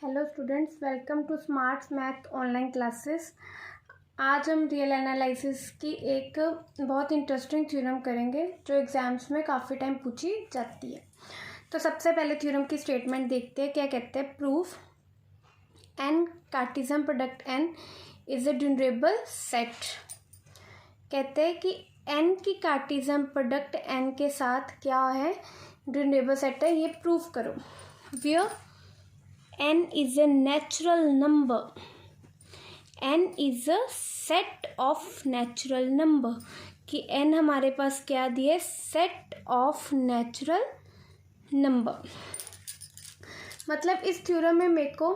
Hello students, welcome to smarts math online classes. आज हम real analysis की एक बहुत इंटरेस्टिंग थ्योरम करेंगे जो एग्जाम्स में काफ़ी टाइम पूछी जाती है। तो सबसे पहले थ्योरम की स्टेटमेंट देखते हैं। क्या कहते हैं? Proof N Cartesian product N is a durable set. कहते हैं कि एन की कार्टेशियन प्रोडक्ट एन के साथ क्या है? ड्यूरेबल सेट है। ये प्रूफ करो। Where n is a natural number. n is a set of natural number कि n हमारे पास क्या दिए? Set of natural number. मतलब इस थ्योरम में मेरे को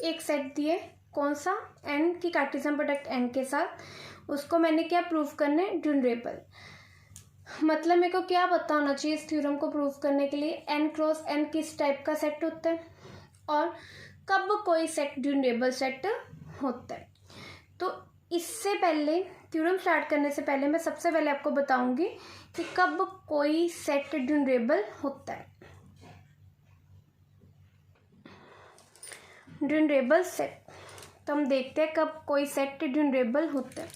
एक सेट दिए, कौन सा? n की कार्टेशियन प्रोडक्ट n के साथ, उसको मैंने क्या प्रूफ करना है? ड्यूरेबल। मतलब मेरे को क्या पता होना चाहिए इस थ्योरम को प्रूफ करने के लिए? n क्रॉस n किस टाइप का सेट होता है और कब कोई सेट ड्यूरेबल सेट होता है। तो इससे पहले, थ्योरम स्टार्ट करने से पहले मैं सबसे पहले आपको बताऊंगी कि कब कोई सेट ड्यूरेबल होता है। ड्यूरेबल सेट, तो हम देखते हैं कब कोई सेट ड्यूरेबल होता है।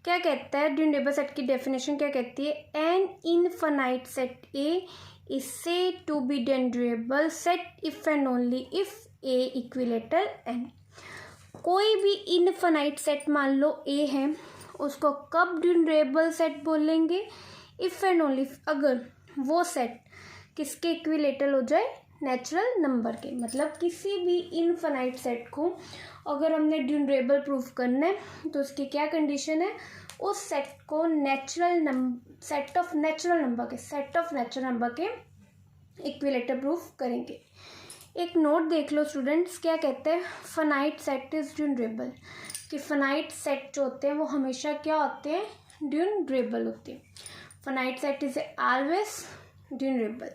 क्या कहता है ड्यूरेबल सेट की डेफिनेशन? क्या कहती है? An infinite set A is said to be durable set if and only if A equilateral n। कोई भी इनफाइनाइट सेट मान लो A है, उसको कब ड्यूरेबल सेट बोलेंगे? इफ एंड ओनली अगर वो सेट किसके इक्विलेटरल हो जाए? नेचुरल नंबर के। मतलब किसी भी इनफाइनाइट सेट को अगर हमने ड्यूरेबल प्रूफ करना है तो उसकी क्या कंडीशन है? उस सेट को सेट ऑफ नेचुरल नंबर के इक्विलेटर प्रूफ करेंगे। एक नोट देख लो स्टूडेंट्स, क्या कहते हैं? Finite set is durable. कि फाइनाइट सेट जो होते हैं वो हमेशा क्या होते हैं? ड्यूरेबल होते हैं। Finite set is always durable.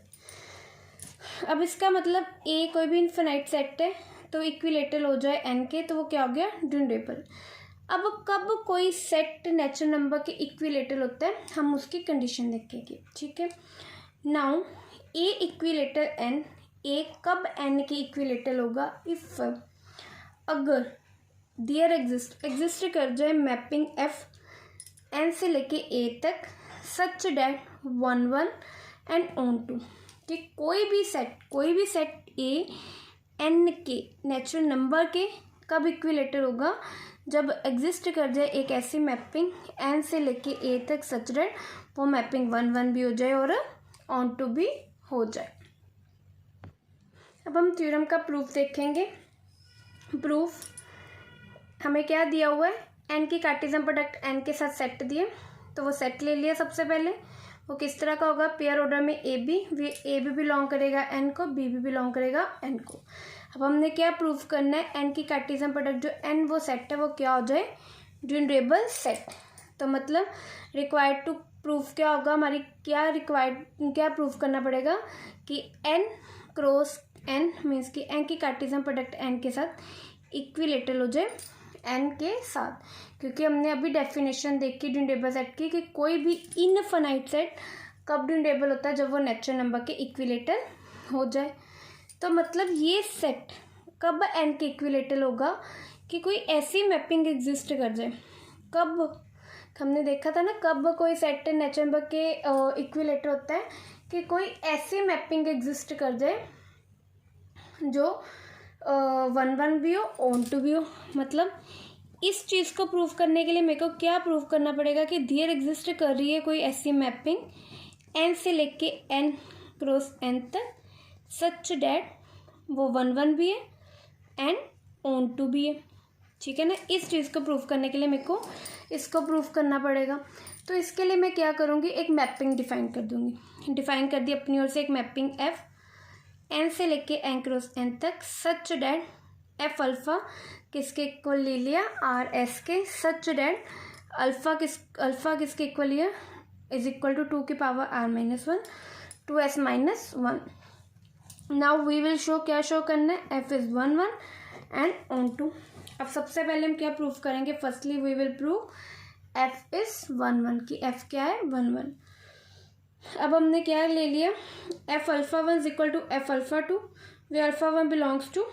अब इसका मतलब ए कोई भी इनफाइनाइट सेट है तो इक्विलेटरल हो जाए एन के, तो वो क्या हो गया? ड्यूरेबल। अब कब कोई सेट नेचुरल नंबर के इक्विलेटरल होता है, हम उसकी कंडीशन देखेंगे। ठीक है। नाउ ए इक्विलेटर एन, ए कब एन के इक्विलेटरल होगा? इफ अगर देयर एग्जिस्ट कर जाए मैपिंग एफ एन से लेके ए तक such that 1 1 and onto, कि कोई भी सेट ए एन के नेचुरल नंबर के कब इक्विलेटर होगा? जब एग्जिस्ट कर जाए एक ऐसी मैपिंग एन से लेके ए तक सच डैट वो मैपिंग 1 1 भी हो जाए और ऑन टू भी हो जाए। अब हम थ्योरम का प्रूफ देखेंगे। प्रूफ हमें क्या दिया हुआ है? एन की कार्टेशियन प्रोडक्ट एन के साथ सेट दिए, तो वो सेट ले लिया। सबसे पहले वो किस तरह का होगा? पेयर ऑर्डर में ए बी बिलोंग करेगा एन को, बी भी बिलोंग करेगा एन को। अब हमने क्या प्रूफ करना है? एन की कार्टेशियन प्रोडक्ट जो एन वो सेट है वो क्या हो जाए? Durable set. तो मतलब रिक्वायर्ड टू प्रूफ क्या होगा? हमारी क्या प्रूफ करना पड़ेगा कि एन क्रॉस एन मीन्स कि एन की कार्टेशियन प्रोडक्ट एन के साथ इक्विलेटरल हो जाए एन के साथ। क्योंकि हमने अभी डेफिनेशन देखी ड्यूरेबल सेट की कि कोई भी इनफाइनाइट सेट कब ड्यूरेबल होता है? जब वो नेचुरल नंबर के इक्विलेटर हो जाए। तो मतलब ये सेट कब एन के इक्विलेटर होगा? कि कोई ऐसी मैपिंग एग्जिस्ट कर जाए। कब? हमने देखा था ना कब कोई सेट नेचुरल नंबर के इक्विलेटर होता है? कि कोई ऐसी मैपिंग एग्जिस्ट कर जाए जो 1 1 भी हो, ऑन टू भी हो। मतलब इस चीज़ को प्रूफ करने के लिए मेरे को क्या प्रूफ करना पड़ेगा? कि देयर एग्जिस्ट कर रही है कोई ऐसी मैपिंग एन से लेके एन क्रॉस एन तक सच डैट वो 1 1 भी है एंड ऑन टू भी है। ठीक है ना। इस चीज़ को प्रूफ करने के लिए मेरे को इसको प्रूफ करना पड़ेगा। तो इसके लिए मैं क्या करूँगी? एक मैपिंग डिफाइन कर दूँगी। डिफाइन कर दी अपनी ओर से एक मैपिंग एफ एन से लेके एन क्रॉस एन तक सच डैट एफ अल्फ़ा किसके इक्वल ले लिया? आर एस के। सच डैट अल्फ़ा किसके इक्वल लिया? इज इक्वल टू 2 की power R minus 1 2s minus 1। Now we will show, क्या शो करना है? F is 1 1 and onto. अब सबसे पहले हम क्या प्रूफ करेंगे? Firstly we will prove f is 1 1 की एफ क्या है? 1 1। अब हमने क्या ले लिया? F alpha 1 is equal to F alpha 2 where alpha 1 belongs to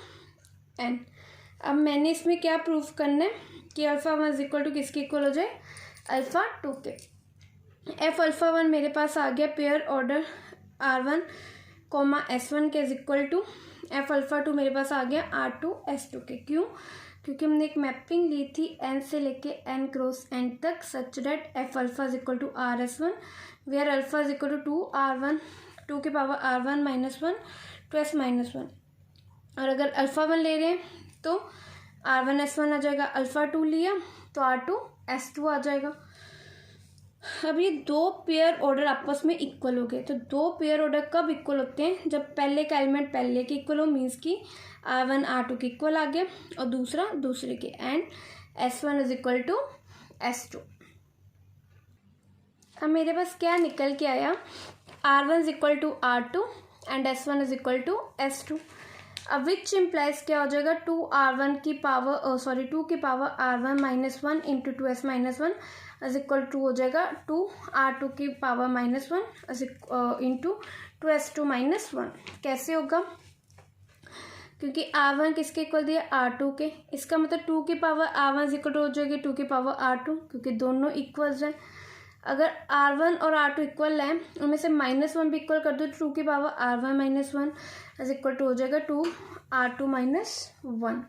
N. अब मैंने इसमें क्या प्रूफ करना है कि alpha one is equal to किसके इक्वल हो जाए, अल्फ़ा टू के। एफ अल्फ़ा वन मेरे पास आ गया pair order R one comma S one के is equal to F alpha two मेरे पास आ गया आर टू एस टू के। क्यों? क्योंकि हमने एक मैपिंग ली थी एन से लेके एन क्रॉस एन तक such that F alpha is equal to R S one where alpha is equal to two R one two की power R one minus one two S minus one. और अगर alpha one ले रहे हैं तो R one S one आ जाएगा, alpha two लिया तो आर टू एस टू आ जाएगा। अब ये दो पेयर ऑर्डर आपस में इक्वल हो गए। तो दो पेयर ऑर्डर कब इक्वल होते हैं, जब पहले का एलिमेंट पहले के इक्वल हो, मीन्स कि आर वन आर टू के इक्वल आ गया और दूसरा दूसरे के, and S one is equal to S two. अब मेरे पास क्या निकल के आया, R one is equal to R two and S one is equal to S two. अब विच इम्प्लाइज क्या हो जाएगा, टू आर वन की पावर टू की power R one minus one into two S minus one is equal to हो जाएगा two R two की power minus one into two S two minus one. कैसे होगा, क्योंकि आर वन किसके equal दिया, आर टू के, इसका मतलब टू की power R one is equal to हो जाएगी टू की पावर आर टू, क्योंकि दोनों इक्वल्स हैं। अगर आर वन और आर टू इक्वल है, उनमें से माइनस वन भी इक्वल कर दो, टू की power R one minus one is equal to हो जाएगा two R two minus one.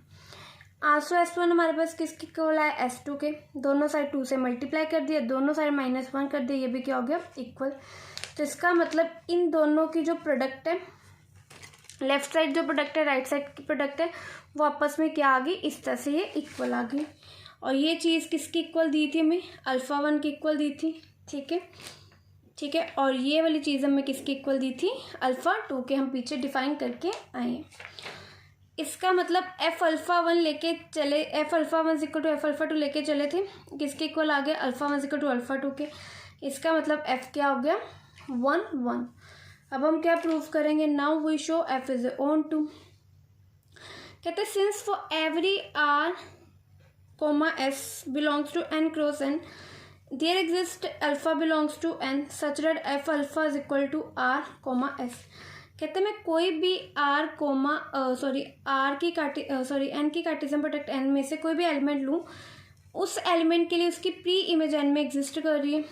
आंसू एस वन हमारे पास किसके इक्वल है, एस टू के। दोनों साइड टू से मल्टीप्लाई कर दिया, दोनों साइड माइनस वन कर दिया, ये भी क्या हो गया, इक्वल। तो इसका मतलब इन दोनों की जो प्रोडक्ट है, लेफ्ट साइड जो प्रोडक्ट है, राइट साइड की प्रोडक्ट है, वो आपस में क्या आ गई, इस तरह से ये इक्वल आ गई। और ये चीज़ किसकी इक्वल दी थी हमें, अल्फ़ा वन की इक्वल दी थी, ठीक है ठीक है। और ये वाली चीज़ हमें किसकी इक्वल दी थी, अल्फ़ा टू के, हम पीछे डिफाइन करके आए हैं। इसका मतलब एफ अल्फ़ा वन लेके चले, f alpha one equal to F alpha two लेके चले थे, किसके इक्वल आ गया, alpha one equal to alpha two के। इसका मतलब एफ क्या हो गया, वन वन। अब हम क्या प्रूव करेंगे, now we show f is onto. कहते हैं since for every R comma s belongs to n cross n there exists alpha belongs to n such that f alpha is equal to r comma s। कहते हैं मैं कोई भी r coma r की n की Cartesian product n में से कोई भी एलिमेंट लूँ, उस एलिमेंट के लिए उसकी प्री इमेज n में एग्जिस्ट कर रही है,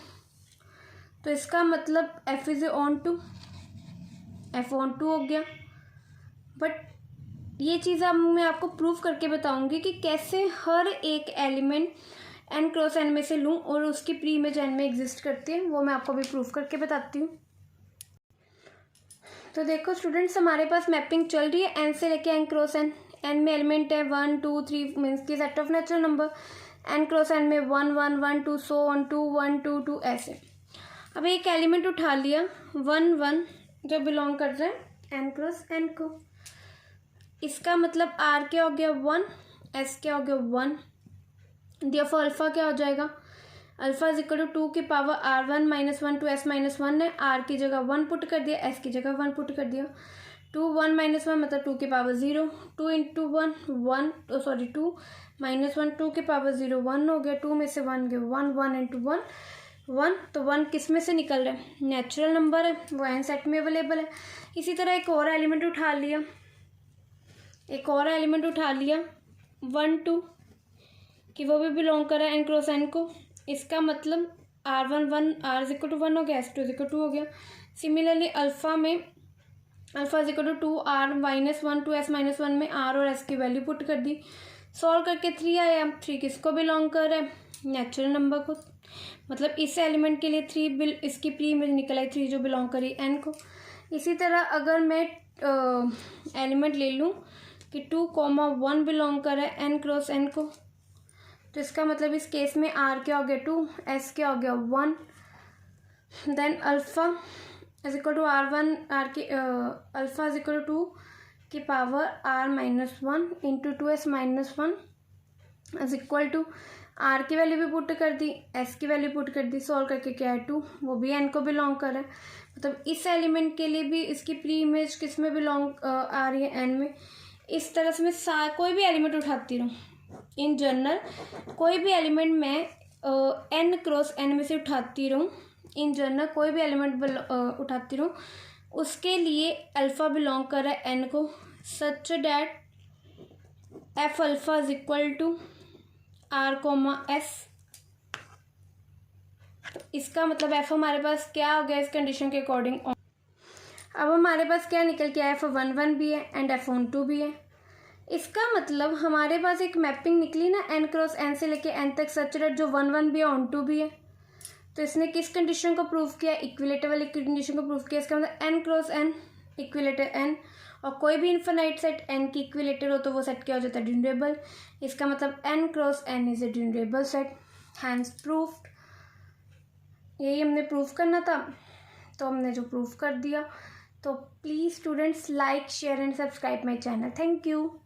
तो इसका मतलब f is onto, f onto हो गया। बट ये चीज़ अब मैं आपको प्रूव करके बताऊंगी कि कैसे हर एक एलिमेंट एन क्रॉस एन में से लूँ और उसकी प्री इमेज एन में एग्जिस्ट करती है, वो मैं आपको भी प्रूव करके बताती हूँ। तो देखो स्टूडेंट्स, हमारे पास मैपिंग चल रही है एन से लेके एन क्रॉस एन। एन में एलिमेंट है 1 2 3 मीन्स की set of natural number, N cross N में 1 1 1 2 सो ऑन 2 1 2 2 ऐसे। अब एक एलिमेंट उठा लिया 1 1 जो बिलोंग कर रहा है एन क्रॉस एन को, इसका मतलब आर क्या हो गया 1, एस क्या हो गया 1, देयरफॉर अल्फा क्या हो जाएगा, अल्फा इज इक्वल टू 2 की power R one minus one two S minus one है, आर की जगह 1 पुट कर दिया, एस की जगह 1 पुट कर दिया, 2 1 माइनस वन मतलब 2 की पावर 0, 2 इंटू 1 1 2 माइनस वन 2 की पावर 0 1 हो गया, 2 में से 1 गया 1 1 इंटू 1 1, तो 1 किस में से निकल रहा है, नेचुरल नंबर है, वो एन सेट में अवेलेबल है। इसी तरह एक और एलिमेंट उठा लिया, 1 2 कि वो भी बिलोंग कर रहा है एन क्रॉस एन को, इसका मतलब R one 1 R is equal to 1 हो गया, S two is equal to 2 हो गया। सिमिलरली अल्फ़ा में alpha is equal to 2 R minus one two S minus one में आर और एस की वैल्यू पुट कर दी, सॉल्व करके 3 आया, 3 किसको बिलोंग कर रहा है, नेचुरल नंबर को, मतलब इस एलिमेंट के लिए 3 इसकी प्री इमेज निकल आई 3 जो बिलोंग करी एन को। इसी तरह अगर मैं एलिमेंट ले लूँ कि 2 1 बिलोंग कर रहा है एन क्रॉस एन को, तो इसका मतलब इस केस में आर क्या हो गया 2, एस क्या हो गया 1, then alpha is equal to R one R की अल्फ़ा इज इक्वल टू 2 की power R minus one into 2s minus one is equal to R की वैल्यू भी पुट कर दी, एस की वैल्यू पुट कर दी, सॉल्व करके क्या है 2, वो भी एन को बिलोंग कर रहा है। मतलब इस एलिमेंट के लिए भी इसकी प्री इमेज किस में बिलोंग आ रही है, एन में। इस तरह से मैं कोई भी एलिमेंट उठाती रहूँ, इन जनरल कोई भी एलिमेंट मैं एन क्रॉस एन में से उठाती रहूँ, इन जनरल कोई भी एलिमेंट उठाती रहूँ, उसके लिए अल्फ़ा बिलोंग कर रहा है एन को, such that f alpha is equal to R comma S. तो इसका मतलब एफ हमारे पास क्या हो गया इस कंडीशन के अकॉर्डिंग। अब हमारे पास क्या निकल के आया, F11 भी है एंड F12 भी है। इसका मतलब हमारे पास एक मैपिंग निकली ना n क्रॉस n से लेके n तक सच दैट जो 1 भी है ऑन 2 भी है। तो इसने किस कंडीशन को प्रूव किया, इक्विलेटर वाली कंडीशन को प्रूव किया। इसका मतलब n cross n equilateral n, और कोई भी इन्फिनाइट सेट n की इक्विलेटर हो तो वो सेट क्या हो जाता है, ड्यूरेबल। इसका मतलब n cross n is a durable set, hence proved. यही हमने प्रूफ करना था, तो हमने जो प्रूफ कर दिया। तो please students like share and subscribe my channel. Thank you.